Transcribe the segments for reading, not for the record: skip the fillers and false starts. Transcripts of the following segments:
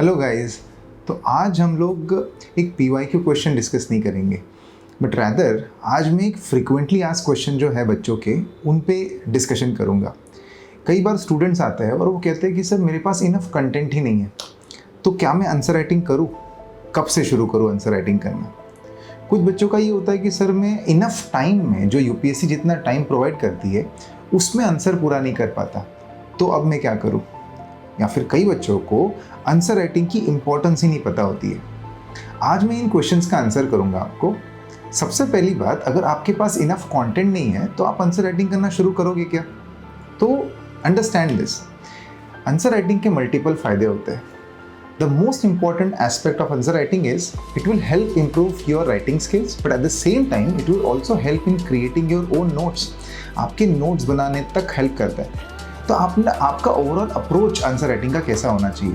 Hello guys. तो आज हम लोग एक पीवाईक्यू क्वेश्चन डिस्कस नहीं करेंगे, बट रैदर आज मैं एक फ्रीक्वेंटली आस्क्ड क्वेश्चन जो है बच्चों के, उन पे डिस्कशन करूँगा। कई बार स्टूडेंट्स आते हैं और वो कहते हैं कि सर मेरे पास इनफ कंटेंट ही नहीं है, तो क्या मैं आंसर राइटिंग करूँ? कब से शुरू करूँ आंसर राइटिंग करना? कुछ बच्चों का ये होता है कि सर मैं इनफ टाइम में, जो यूपीएससी जितना टाइम प्रोवाइड करती है उसमें आंसर पूरा नहीं कर पाता, तो अब मैं क्या करूँ? या फिर कई बच्चों को आंसर राइटिंग की इंपॉर्टेंस ही नहीं पता होती है। आज मैं इन क्वेश्चंस का आंसर करूंगा आपको। सबसे पहली बात, अगर आपके पास इनफ कंटेंट नहीं है तो आप आंसर राइटिंग करना शुरू करोगे क्या? तो अंडरस्टैंड दिस, आंसर राइटिंग के मल्टीपल फायदे होते हैं। The most important aspect of answer writing is it will help improve your writing skills, but at the same time it will also help in creating your own notes. आपके notes बनाने तक help करता है। तो आपका overall approach answer writing का कैसा होना चाहिए?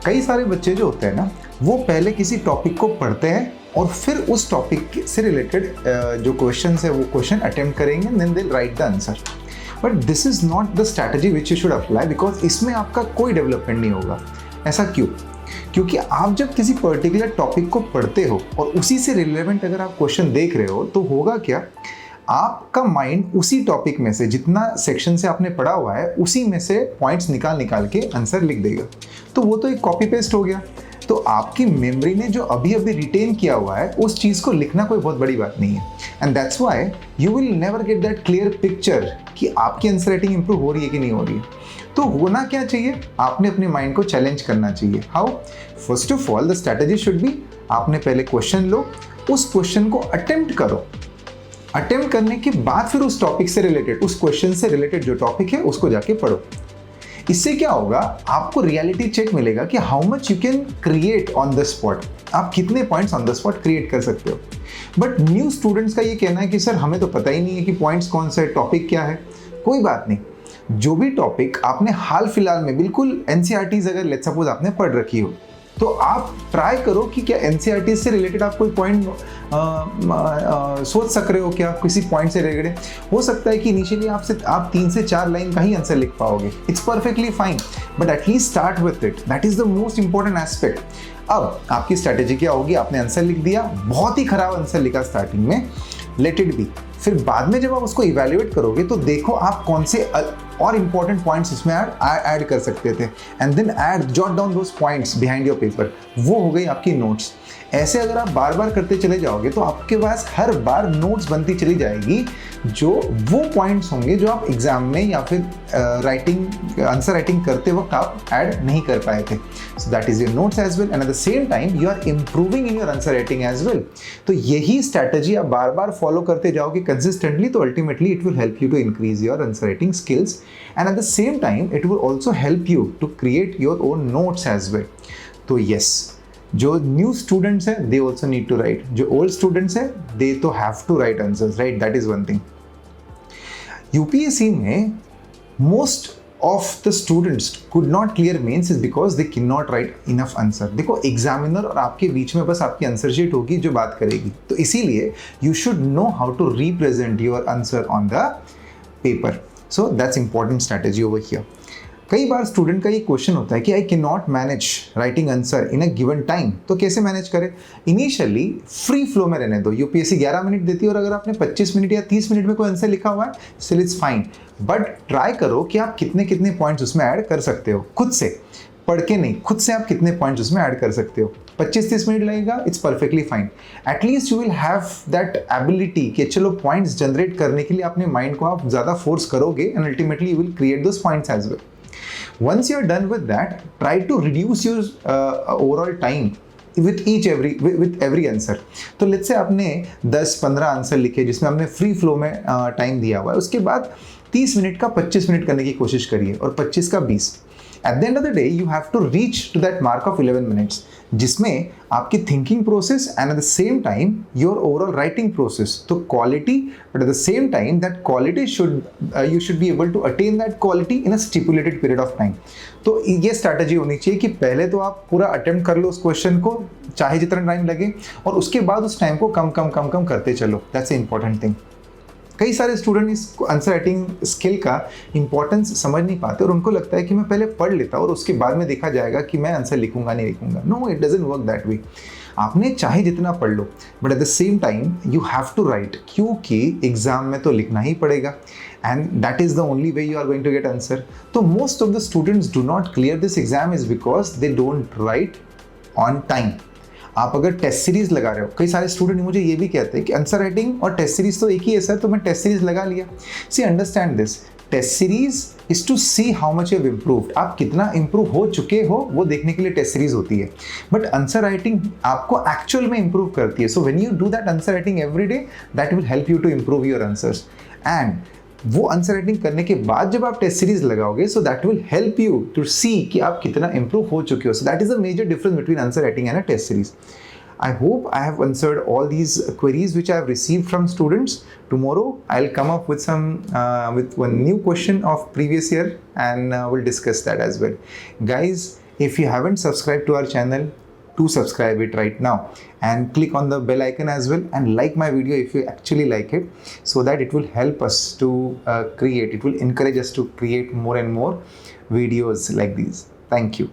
कई सारे बच्चे जो होते हैं ना, वो पहले किसी टॉपिक को पढ़ते हैं और फिर उस टॉपिक से रिलेटेड जो क्वेश्चन है वो क्वेश्चन अटेम्प्ट करेंगे, then they write the answer. But this is not the strategy which you should apply, because इसमें आपका कोई डेवलपमेंट नहीं होगा। ऐसा क्यों? क्योंकि आप जब किसी पर्टिकुलर टॉपिक को पढ़ते हो और उसी से रिलेवेंट अगर आप क्वेश्चन देख रहे हो, तो होगा क्या, आपका माइंड उसी टॉपिक में से, जितना सेक्शन से आपने पढ़ा हुआ है, उसी में से पॉइंट्स निकाल के आंसर लिख देगा। तो वो तो एक कॉपी पेस्ट हो गया। तो आपकी मेमोरी ने जो अभी रिटेन किया हुआ है, उस चीज़ को लिखना कोई बहुत बड़ी बात नहीं है। And that's why you will never get that clear picture कि आपकी आंसर राइटिंग इंप्रूव हो रही है कि नहीं हो रही है। तो होना क्या चाहिए? आपने अपने माइंड को चैलेंज करना चाहिए। How? First of all the strategy should be, आपने पहले क्वेश्चन लो, उस क्वेश्चन को अटेम्प्ट करो। अटेम्प्ट करने के बाद फिर उस टॉपिक से रिलेटेड, उस क्वेश्चन से रिलेटेड जो टॉपिक है उसको जाके पढ़ो। इससे क्या होगा, आपको रियलिटी चेक मिलेगा कि how much you can create on the spot. आप कितने points on the spot create कर सकते हो। बट न्यू स्टूडेंट्स का ये कहना है कि सर हमें तो पता ही नहीं है कि पॉइंट्स कौन सा है, टॉपिक क्या है। कोई बात नहीं, जो भी टॉपिक आपने हाल फिलहाल में बिल्कुल एनसीईआरटीज अगर लेट्स सपोज आपने पढ़ रखी हो, तो आप ट्राई करो कि क्या एनसीईआरटी से रिलेटेड आप कोई पॉइंट सोच सक रहे हो क्या? किसी पॉइंट से रिलेटेड हो सकता है कि इनिशियली आप 3 से 4 लाइन का ही आंसर लिख पाओगे। It's perfectly fine, but at least start with it. That is the most important aspect. अब आपकी स्ट्रैटेजी क्या होगी? आपने आंसर लिख दिया, बहुत ही खराब आंसर लिखा स्टार्टिंग में, लेट इट बी। फिर बाद में जब आप उसको इवैल्यूएट करोगे तो देखो आप कौन से और इंपॉर्टेंट पॉइंट्स इसमें ऐड कर सकते थे, and then jot down those points behind your paper. वो हो गई आपकी नोट्स। ऐसे अगर आप बार बार करते चले जाओगे तो आपके पास हर बार नोट्स बनती चली जाएगी, जो वो पॉइंट्स होंगे जो आप एग्जाम में या फिर आंसर राइटिंग करते वक्त आप ऐड नहीं कर पाए थे। So that is your notes as well, and at the same time you are improving in your answer writing as well. तो यही स्ट्रैटेजी आप बार बार फॉलो करते जाओगे कंसिस्टेंटली, तो ultimately it will help you to increase your answer writing skills, and at the same time it will also help you to create your own notes as well. तो yes, जो new students हैं they also need to write, जो old students हैं they तो have to write answers, right? That is one thing. UPSC में most of the students could not clear mains is because they can not right enough answer. देखो, examiner और आपके बीच में बस आपकी आंसर शीट होगी जो बात करेगी, तो इसीलिए you should know how to represent your answer on the paper. So that's important strategy over here. कई बार स्टूडेंट का ये क्वेश्चन होता है कि I can not manage writing answer in a given time, तो कैसे मैनेज करें? इनिशियली फ्री फ्लो में रहने दो। यूपीएससी 11 मिनट देती है और अगर आपने 25 मिनट या 30 मिनट में कोई आंसर लिखा हुआ है, still it's fine, but try करो कि आप कितने पॉइंट्स उसमें ऐड कर सकते हो, खुद से पढ़ के नहीं, खुद से आप कितने पॉइंट्स उसमें ऐड कर सकते हो। 25-30 मिनट लगेगा, it's perfectly fine. At least you will have that ability कि चलो पॉइंट्स जनरेट करने के लिए अपने माइंड को आप ज़्यादा फोर्स करोगे, and ultimately you will create those points as well. Once you're done with that, try to reduce your overall time with every answer. तो let's say आपने 10-15 आंसर लिखे जिसमें आपने फ्री फ्लो में टाइम दिया हुआ है, उसके बाद 30 मिनट का 25 मिनट करने की कोशिश करिए और 25 का 20। At the end of the day, you have to reach to that mark of 11 minutes, जिसमें आपकी thinking process and at the same time your overall writing process. तो quality, but at the same time that quality you should be able to attain that quality in a stipulated period of time. तो ये strategy होनी चाहिए कि पहले तो आप पूरा अटेम्प्ट कर लो उस क्वेश्चन को, चाहे जितना टाइम लगे, और उसके बाद उस टाइम को कम करते चलो। That's a important thing. कई सारे स्टूडेंट इस आंसर राइटिंग स्किल का इंपॉर्टेंस समझ नहीं पाते और उनको लगता है कि मैं पहले पढ़ लेता और उसके बाद में देखा जाएगा कि मैं आंसर लिखूंगा नहीं लिखूंगा. No, it doesn't work that way. आपने चाहे जितना पढ़ लो, but at the same time you have to write, क्योंकि एग्जाम में तो लिखना ही पड़ेगा and that is the only way you are going to get answer. So most of the students do not clear this exam is because they don't write on time. आप अगर test series लगा रहे हो, कई सारे student मुझे ये भी कहते हैं कि आंसर राइटिंग और टेस्ट सीरीज तो एक ही है सर, तो मैं टेस्ट सीरीज लगा लिया. See understand this, test series is to see how much you have improved. आप कितना इम्प्रूव हो चुके हो वो देखने के लिए टेस्ट सीरीज होती है. बट आंसर राइटिंग आपको एक्चुअल में इम्प्रूव करती है. So when you do that answer writing every day, that will help you to improve your answers. And वो आंसर राइटिंग करने के बाद जब आप टेस्ट सीरीज लगाओगे, so that will help you to see कि आप कितना इंप्रूव हो चुके हो. So that is a major difference between answer writing and a test series. I hope I have answered all these queries which I have received from students. Tomorrow I'll come up with with one new question of previous year and we'll discuss that as well. Guys, if you haven't subscribed to our channel, do subscribe it right now and click on the bell icon as well and like my video if you actually like it, so that it will help us to it will encourage us to create more and more videos like these. Thank you.